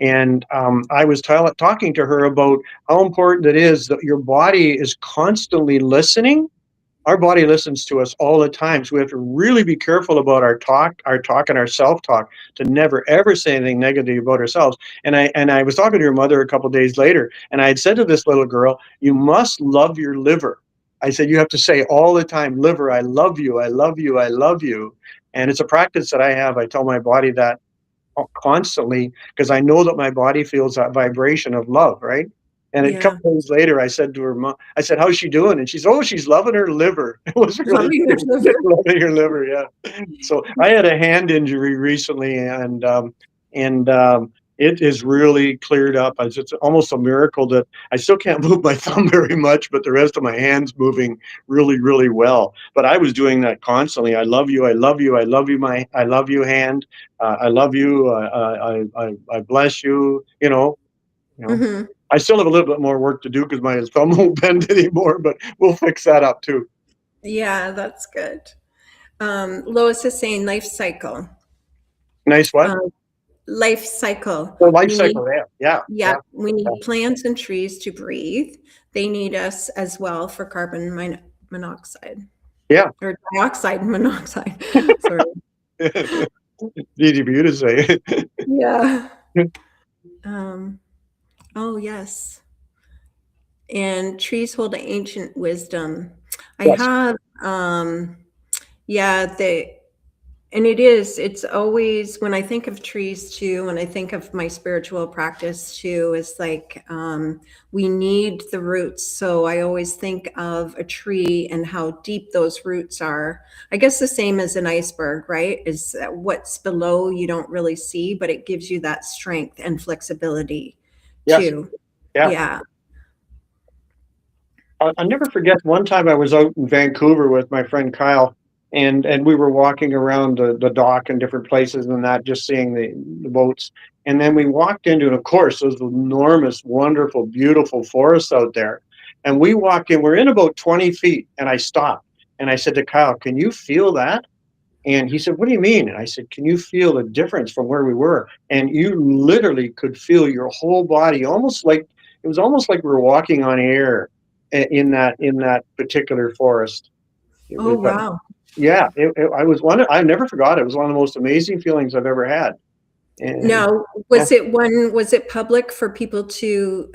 And I was talking to her about how important it is that your body is constantly listening. Our body listens to us all the time, so we have to really be careful about our talk and our self-talk, to never ever say anything negative about ourselves. And I was talking to your mother a couple of days later, and I had said to this little girl, you must love your liver. I said, you have to say all the time, liver, I love you, I love you, I love you. And it's a practice that I have. I tell my body that constantly, because I know that my body feels that vibration of love, right? And a Yeah. couple days later, I said to her mom, I said, how's she doing? And she said, oh, she's loving her liver. It was really Loving her liver. loving her liver, yeah. So I had a hand injury recently, and it is really cleared up. It's almost a miracle that I still can't move my thumb very much, but the rest of my hand's moving really, really well. But I was doing that constantly. I love you, I love you, I love you, I love you hand. I love you. I bless you. Mm-hmm. I still have a little bit more work to do because my thumb won't bend anymore, but we'll fix that up too. Yeah, that's good. Lois is saying life cycle. Nice what? Life cycle. Oh, life cycle. Yeah. We need plants and trees to breathe. They need us as well for carbon monoxide. Yeah. Or dioxide monoxide. Sorry. Easy for you to say. Yeah. Oh, yes. And trees hold ancient wisdom. Yes. I have, and it's always, when I think of trees too, when I think of my spiritual practice too, it's like, we need the roots. So I always think of a tree and how deep those roots are. I guess the same as an iceberg, right? Is what's below you don't really see, but it gives you that strength and flexibility too. Yeah. I'll never forget one time I was out in Vancouver with my friend Kyle, and we were walking around the dock and different places and that, just seeing the boats. And then we walked into, and of course, those enormous, wonderful, beautiful forests out there. And we walked in, we're in about 20 feet, and I stopped. And I said to Kyle, can you feel that? And he said, what do you mean? And I said, can you feel the difference from where we were? And you literally could feel your whole body, it was almost like we were walking on air in that particular forest. Oh, wow. Yeah, I never forgot it. It was one of the most amazing feelings I've ever had. And now, was it public for people to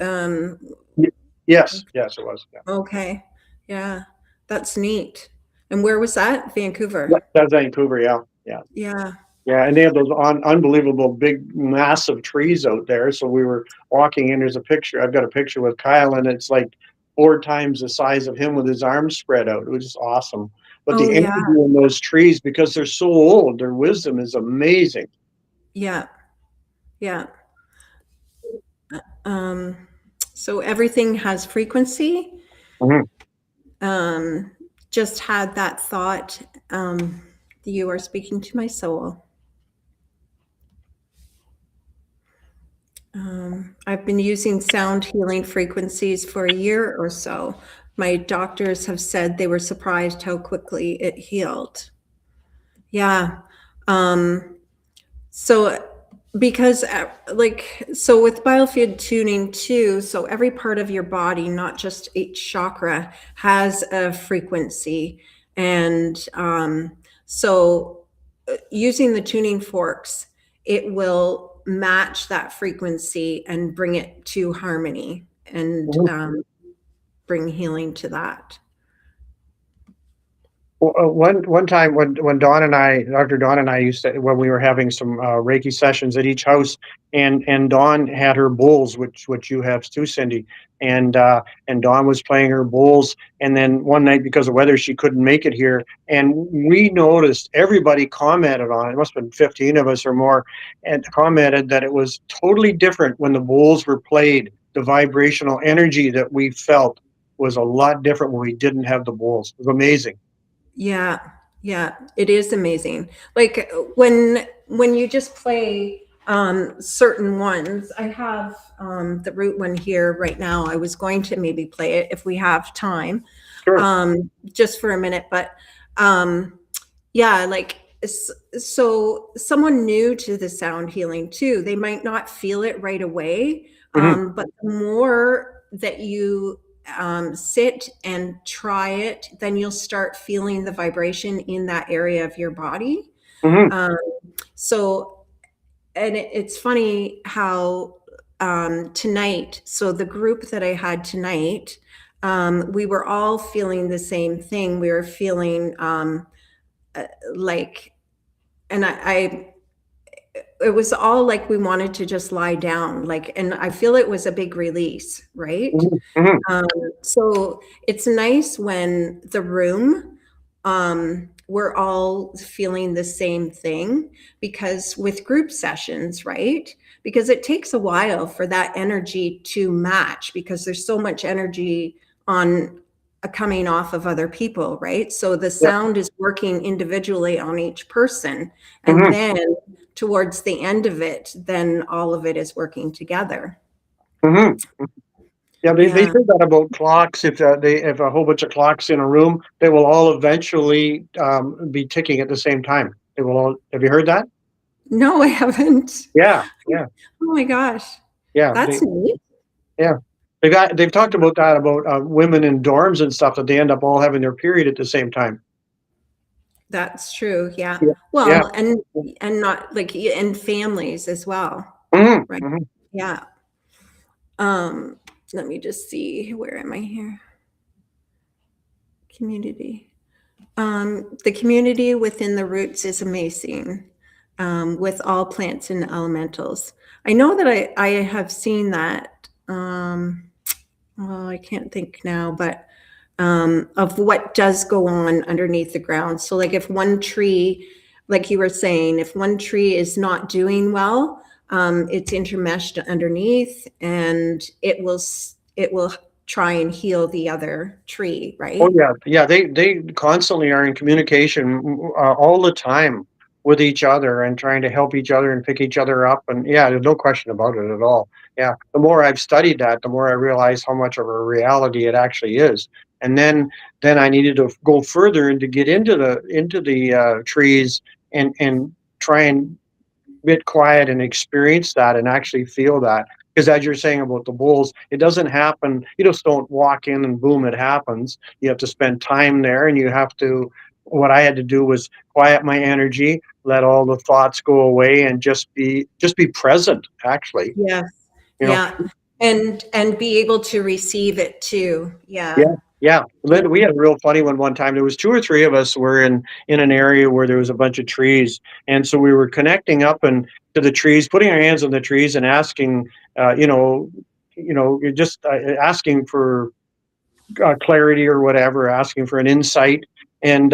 yes, it was. Yeah. Okay. Yeah. That's neat. And where was that? Vancouver. That's Vancouver, yeah. Yeah, and they have those unbelievable big massive trees out there. So we were walking in, there's a picture. I've got a picture with Kyle, and it's like 4 times the size of him with his arms spread out. It was just awesome. But the energy in those trees, because they're so old, their wisdom is amazing. Yeah. So everything has frequency. Mm-hmm. Just had that thought. You are speaking to my soul. I've been using sound healing frequencies for a year or so. My doctors have said they were surprised how quickly it healed. Yeah. So Because so with biofield tuning too, so every part of your body, not just each chakra, has a frequency. And so using the tuning forks, it will match that frequency and bring it to harmony and Mhm. bring healing to that. Well, one time when Dr. Dawn and I used to, when we were having some Reiki sessions at each house, and Dawn had her bowls, which you have too, Cindy, and Dawn was playing her bowls, and then one night because of weather she couldn't make it here, and we noticed everybody commented on it. It must have been 15 of us or more, and commented that it was totally different when the bowls were played. The vibrational energy that we felt was a lot different when we didn't have the bowls. It was amazing. Yeah, yeah, it is amazing. Like when you just play certain ones. I have the root one here right now. I was going to maybe play it if we have time, Sure. just for a minute, but yeah, so someone new to the sound healing too, they might not feel it right away, Mhm. but the more that you sit and try it, then you'll start feeling the vibration in that area of your body. Mhm. Um, so, and it's funny how tonight, so the group that I had tonight, we were all feeling the same thing. We were feeling uh, like, and it was all like we wanted to just lie down, and I feel it was a big release, right? Mhm. Mhm. Um, so it's nice when the room, we're all feeling the same thing, because with group sessions, right? Because it takes a while for that energy to match, because there's so much energy on coming off of other people, right? So the Yep. sound is working individually on each person. And Mhm. then towards the end of it, then all of it is working together. Mhm. Yeah, they Yeah. say that about clocks. If a whole bunch of clocks in a room, they will all eventually be ticking at the same time. They will all. Have you heard that? No, I haven't. Yeah, yeah, Oh my gosh. yeah. That's neat. Yeah. They've talked about that about women in dorms and stuff that they end up all having their period at the same time. That's true. Yeah. Yeah, yeah. Well, and not like in families as well. Mhm. Right. Mhm. Yeah. Um, Let me just see. Where am I here? Community. The community within the roots is amazing, with all plants and elementals. I know that I have seen that. Well, I can't think now, but of what does go on underneath the ground. So, like if one tree, like you were saying, if one tree is not doing well, it's intermeshed underneath, and it will try and heal the other tree, Oh right? yeah, yeah. They constantly are in communication all the time with each other and trying to help each other and pick each other up. And yeah, there's no question about it at all. Yeah, the more I've studied that, the more I realize how much of a reality it actually is. And then I needed to go further and to get into the trees and try and get quiet and experience that and actually feel that. Because as you're saying about the bulls, it doesn't happen. You just don't walk in and boom, it happens. You have to spend time there, and you have to. What I had to do was quiet my energy, let all the thoughts go away, and just be present. Actually, Yes. you know. Yeah. And be able to receive it too. Yeah, Yeah. yeah. Yeah. Linda, we had a real funny one time. There was two or three of us were in an area where there was a bunch of trees, and so we were connecting up and to the trees, putting our hands on the trees and asking, you're just asking for clarity or whatever, asking for an insight. And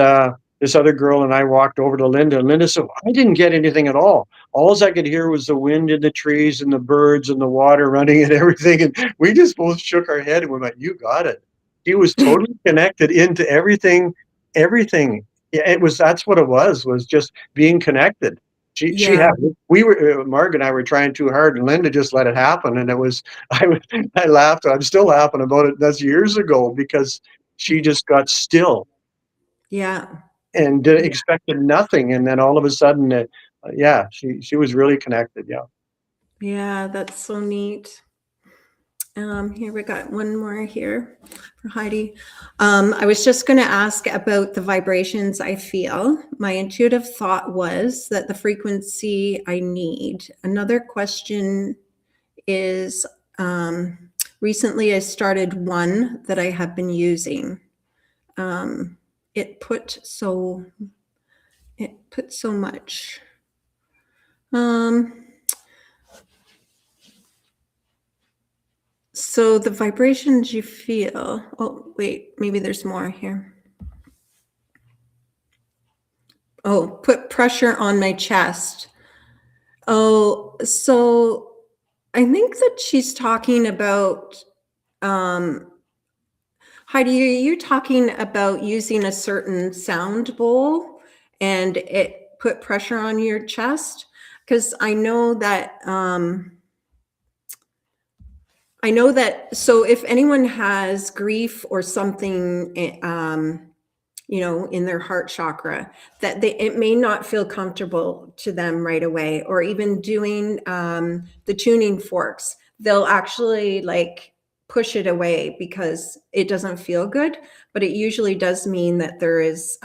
this other girl and I walked over to Linda, and Linda said, "I didn't get anything at all. All I could hear was the wind in the trees and the birds and the water running and everything." And we just both shook our head and we went, "You got it." She was totally connected into everything, everything. Yeah, that's what it was just being connected. She Yeah. had we were Marg and I were trying too hard, and Linda just let it happen, and it was I was I laughed. I'm still laughing about it. That's years ago because she just got still Yeah. and Yeah. expected nothing, and then all of a sudden, yeah, she was really connected. Yeah. Yeah, that's so neat. Here we got one more here for Heidi. I was just going to ask about the vibrations I feel. My intuitive thought was that the frequency I need. Another question is, recently I started one that I have been using. It put so much. So the vibrations you feel, oh, wait, maybe there's more here. Oh, put pressure on my chest. Oh, so I think that she's talking about, Heidi, are you talking about using a certain sound bowl and it put pressure on your chest? Because I know that, so if anyone has grief or something, in their heart chakra, that it may not feel comfortable to them right away, or even doing the tuning forks, they'll actually like push it away because it doesn't feel good. But it usually does mean that there is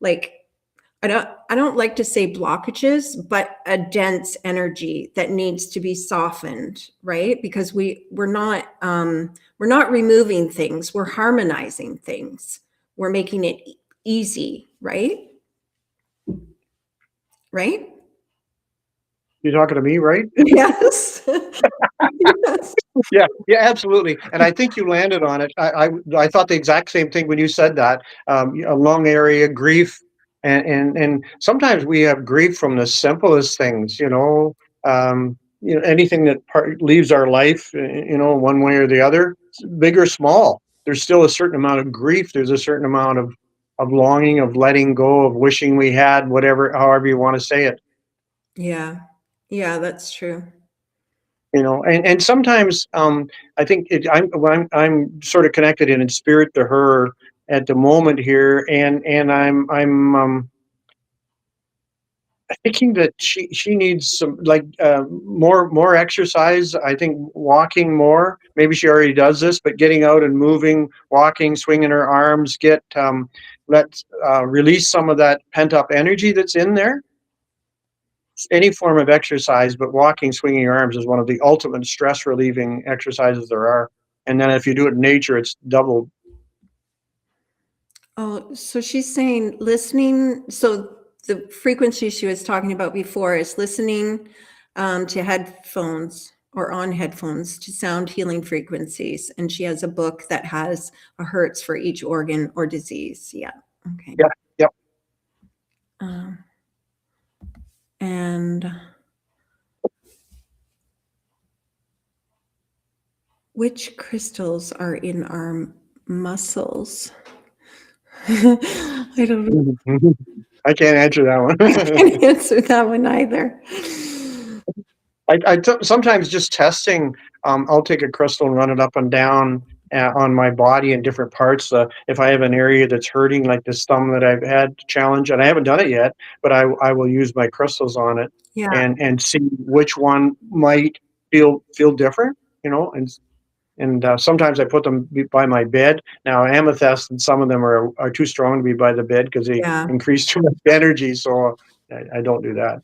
like, I don't like to say blockages, but a dense energy that needs to be softened, right? Because we're not removing things, we're harmonizing things. We're making it easy, right? Right? You're talking to me, right? Yes. Yes. Yeah, yeah, absolutely. And I think you landed on it. I thought the exact same thing when you said that. A lung area, grief, and sometimes we have grief from the simplest things. Anything that leaves our life, one way or the other, big or small. There's still a certain amount of grief. There's a certain amount of longing, of letting go, of wishing we had, whatever, however you want to say it. Yeah. Yeah, that's true. And sometimes I think I'm sort of connected in spirit to her at the moment here, and I'm thinking that she needs some like more exercise. I think walking more. Maybe she already does this, but getting out and moving, walking, swinging her arms, release some of that pent up energy that's in there. Any form of exercise, but walking, swinging your arms is one of the ultimate stress relieving exercises there are. And then if you do it in nature, it's double. Oh, so she's saying listening. So the frequency she was talking about before is listening to headphones or on headphones to sound healing frequencies. And she has a book that has a hertz for each organ or disease. Yeah. Okay. Yeah. Yep. And which crystals are in our muscles? I don't know. I can't answer that one. I can't answer that one either. Sometimes just testing, I'll take a crystal and run it up and down on my body in different parts. If I have an area that's hurting, like this thumb that I've had challenge, and I haven't done it yet, but I will use my crystals on it. Yeah. and see which one might feel different, and sometimes I put them by my bed. Now amethyst and some of them are too strong to be by the bed because they increase too much energy, so I don't do that.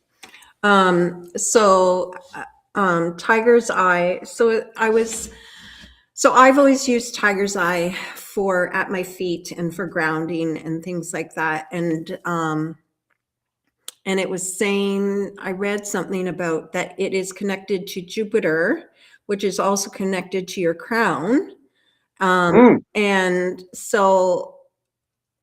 Tiger's eye. So I've always used tiger's eye for at my feet and for grounding and things like that. And it was saying, I read something about that it is connected to Jupiter, which is also connected to your crown. And so,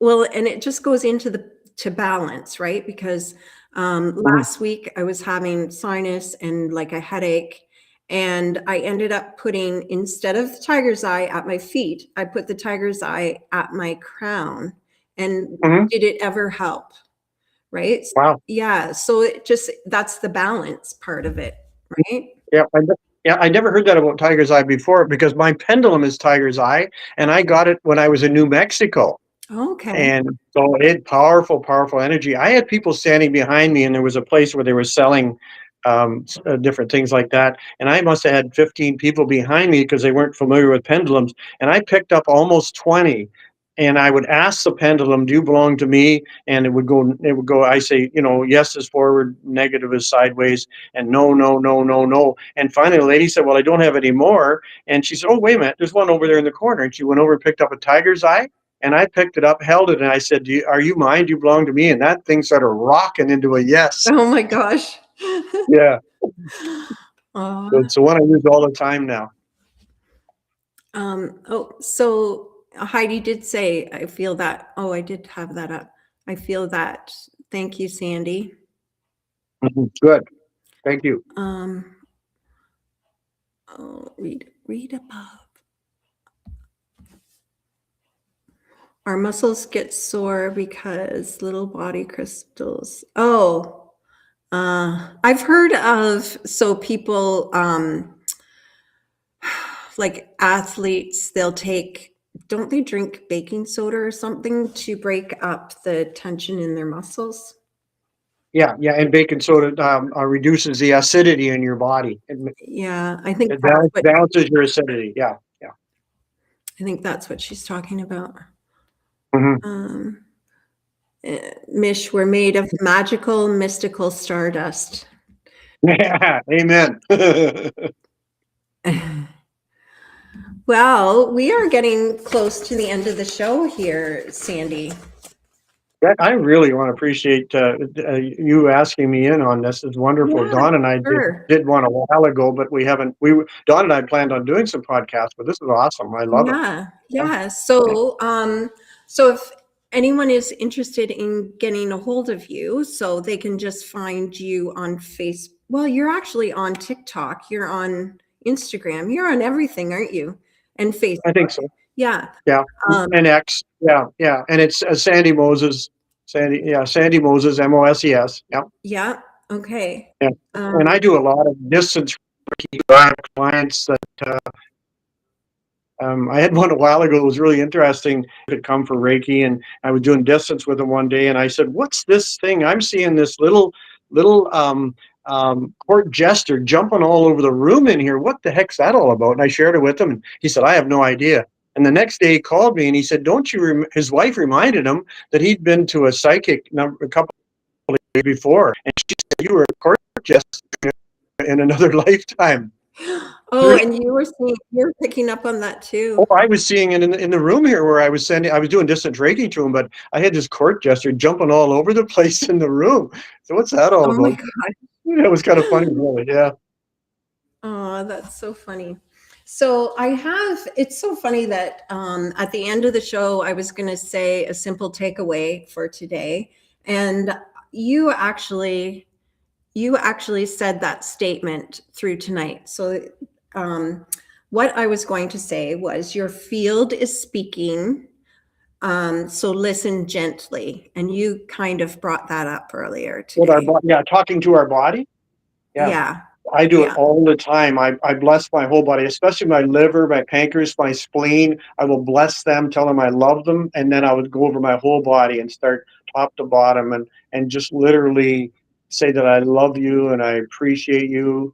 well, and it just goes into to balance, right? Because last week I was having sinus and like a headache, and I ended up putting, instead of the tiger's eye at my feet, I put the tiger's eye at my crown. And did it ever help? Right? Wow. Yeah. So that's the balance part of it, right? Yeah. I never heard that about tiger's eye before, because my pendulum is tiger's eye, and I got it when I was in New Mexico. Okay. And so it powerful energy. I had people standing behind me, and there was a place where they were selling different things like that. And I must have had 15 people behind me because they weren't familiar with pendulums. And I picked up almost 20. And I would ask the pendulum, "Do you belong to me?" And it would go. It would go. I say, yes is forward, negative is sideways, and no, no, no, no, no. And finally, the lady said, "Well, I don't have any more." And she said, "Oh, wait a minute, there's one over there in the corner." And she went over and picked up a tiger's eye. And I picked it up, held it, and I said, "Are you mine? Do you belong to me?" And that thing started rocking into a yes. Oh my gosh. Yeah. Aw. It's the one I use all the time now. So Heidi did say, I feel that. Oh, I did have that up. I feel that. Thank you, Sandy. Good. Thank you. Read above. Our muscles get sore because little body crystals. Oh, I've heard of, so people, like athletes, don't they drink baking soda or something to break up the tension in their muscles? Yeah, and baking soda reduces the acidity in your body. Yeah, I think It that's what balances your acidity. Yeah. I think that's what she's talking about. Mhm. Mish, we're made of magical, mystical stardust. Yeah. Amen. Well, we are getting close to the end of the show here, Sandy. I really want to appreciate you asking me in on this. It's wonderful. Yeah, Dawn and I sure. did one a while ago, but we haven't. Dawn and I planned on doing some podcasts, but this is awesome. I love it. Yeah. So if anyone is interested in getting a hold of you, so they can just find you on Facebook. Well, you're actually on TikTok. You're on Instagram. You're on everything, aren't you? And Facebook. I think so. Yeah. Yeah. And X. Yeah. And it's Sandy Moses. Sandy Moses, Moses. Yeah. Yeah. Okay. Yeah. And I do a lot of distance clients that I had one a while ago. It was really interesting. It had come for Reiki, and I was doing distance with him one day, and I said, "What's this thing? I'm seeing this little court jester jumping all over the room in here. What the heck's that all about?" And I shared it with him, and he said, "I have no idea." And the next day he called me and he said, "Don't you?" His wife reminded him that he'd been to a psychic a couple of days before, and she said, "You were a court jester in another lifetime." Oh, and you're picking up on that too. Oh, I was seeing it in the room here where I was doing distant Reiki to him, but I had this court jester jumping all over the place in the room. So what's that all Oh my about? God. It was kind of funny, really. Yeah. Oh, that's so funny. So it's so funny that at the end of the show, I was going to say a simple takeaway for today. And you actually said that statement through tonight. So what I was going to say was, your field is speaking. So listen gently. And you kind of brought that up earlier today. Talking to our body. Yeah. I do it all the time. I bless my whole body, especially my liver, my pancreas, my spleen. I will bless them, tell them I love them, and then I would go over my whole body and start top to bottom and just literally say that I love you and I appreciate you,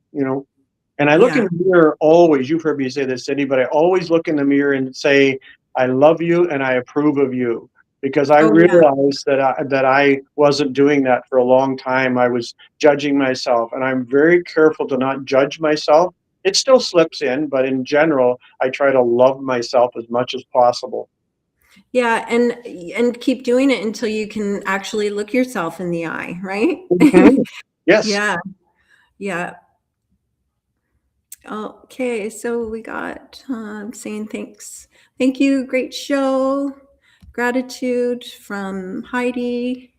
And I look in the mirror always. You've heard me say this, Cindy, but I always look in the mirror and say, "I love you and I approve of you." Because I realized that I wasn't doing that for a long time. I was judging myself, and I'm very careful to not judge myself. It still slips in, but in general, I try to love myself as much as possible. Yeah, and keep doing it until you can actually look yourself in the eye, right? Mm-hmm. Yes. Yeah. Okay, so we got saying thanks. Thank you, great show. Gratitude from Heidi.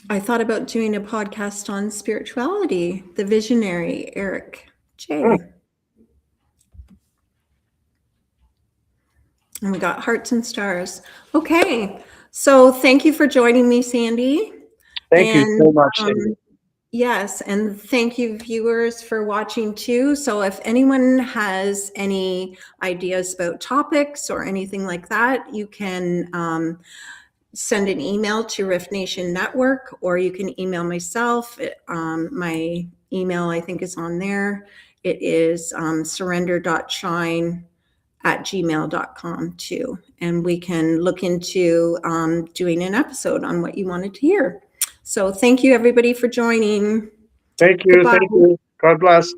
I thought about doing a podcast on spirituality. The visionary, Eric J. And we got hearts and stars. Okay, so thank you for joining me, Sandy. Thank you so much, Sandy. Yes, and thank you, viewers, for watching too. So if anyone has any ideas about topics or anything like that, you can send an email to Rift Nation Network, or you can email myself. My email, I think, is on there. It is surrender.shine@gmail.com too. And we can look into doing an episode on what you wanted to hear. So thank you, everybody, for joining. Thank you. Goodbye. Thank you. God bless.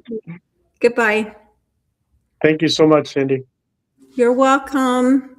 Goodbye. Thank you so much, Cindy. You're welcome.